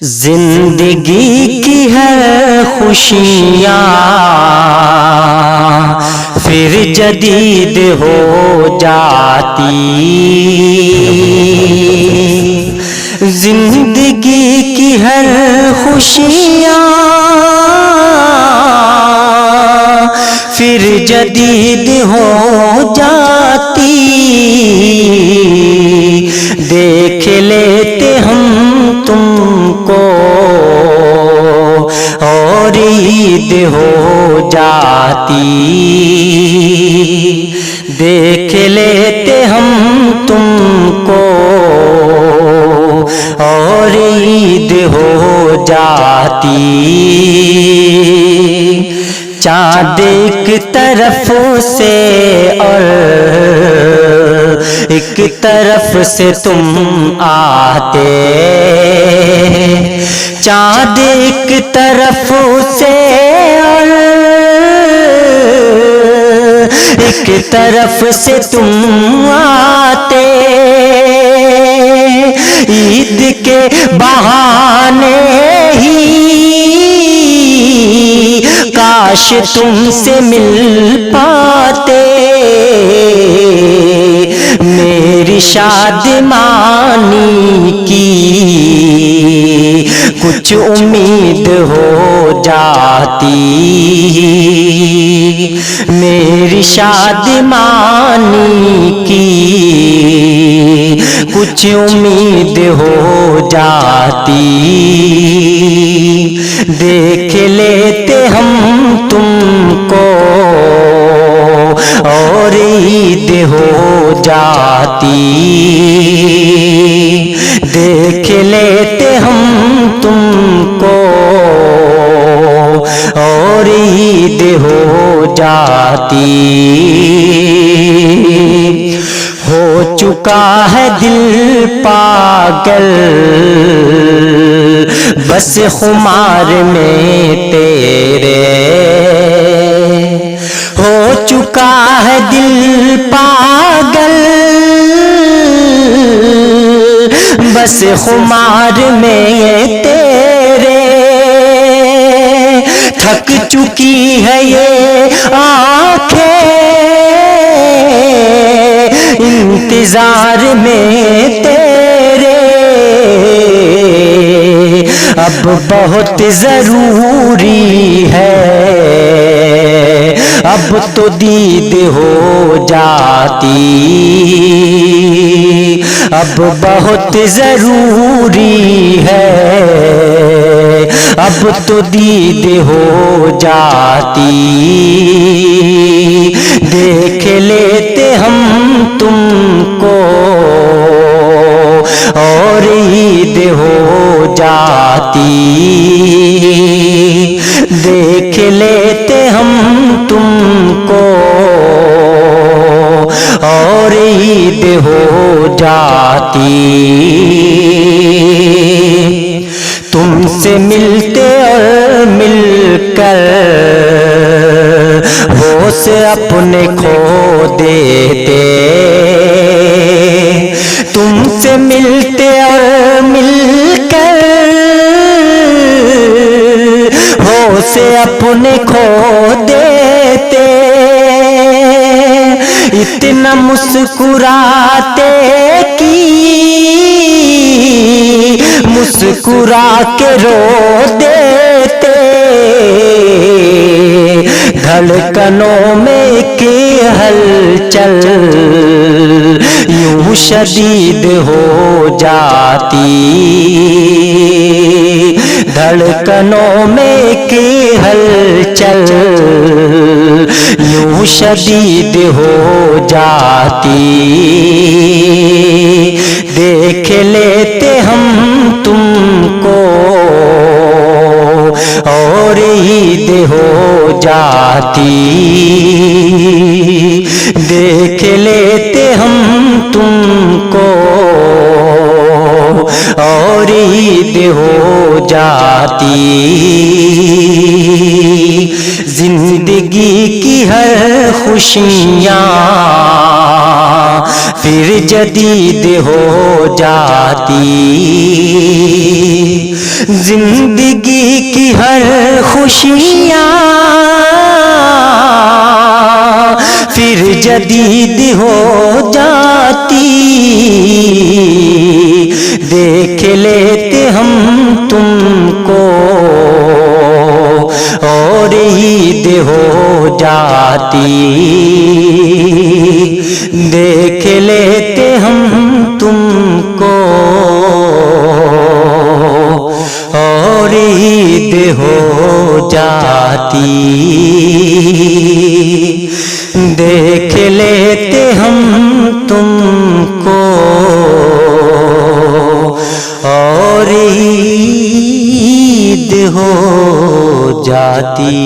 जिंदगी की है खुशियाँ फिर जदीद हो जाती। जिंदगी की हर खुशियाँ फिर जदीद हो जाती। देख लेते हम तुमको और ईद हो जाती। देख लेते हम तुमको और ईद हो जाती। चाँद एक तरफ से और एक तरफ से तुम आते। चाँद एक तरफ से और एक तरफ से तुम आते। ईद के बहाने ही काश तुमसे मिल पाते। मेरी शादमानी की कुछ उम्मीद हो जाती। मेरी शादमानी की कुछ उम्मीद हो जाती। देख लेते हम तुमको और ईद हो जाती। देख लेते हम तुमको और ईद हो जाती। हो चुका है दिल पागल बस खुमार में तेरे। हो चुका है दिल पागल बस खुमार में तेरे। थक चुकी है ये आँखें इंतजार में तेरे। अब बहुत जरूरी है अब तो दीद हो जाती। अब बहुत जरूरी है अब तो दीद हो जाती। देख लेते हम तुमको और ईद हो जाती। देख लेते हम तुमको और ईद हो जाती। तुमसे मिलते और मिलकर होश अपने खो देते। तुमसे मिलते और मिलकर होश अपने खो देते। इतना मुस्कुराते कि मुस्कुरा के रो देते। धड़कनों में की हलचल यूं शदीद हो जाती। धड़कनों में की हलचल यूं शदीद हो जाती। देख लेते हम तुमको और ईद हो जाती। देख लेते हम तुमको और ईद हो जाती। जिंदगी की हर खुशियाँ फिर जदीद हो जाती। जिंदगी की हर खुशियाँ फिर जदीद हो जाती। देख लेते हम तुमको और ईद हो जाती। देख लेते हम तुमको और ईद हो जाती। देख लेते हम तुमको और ईद हो जाती।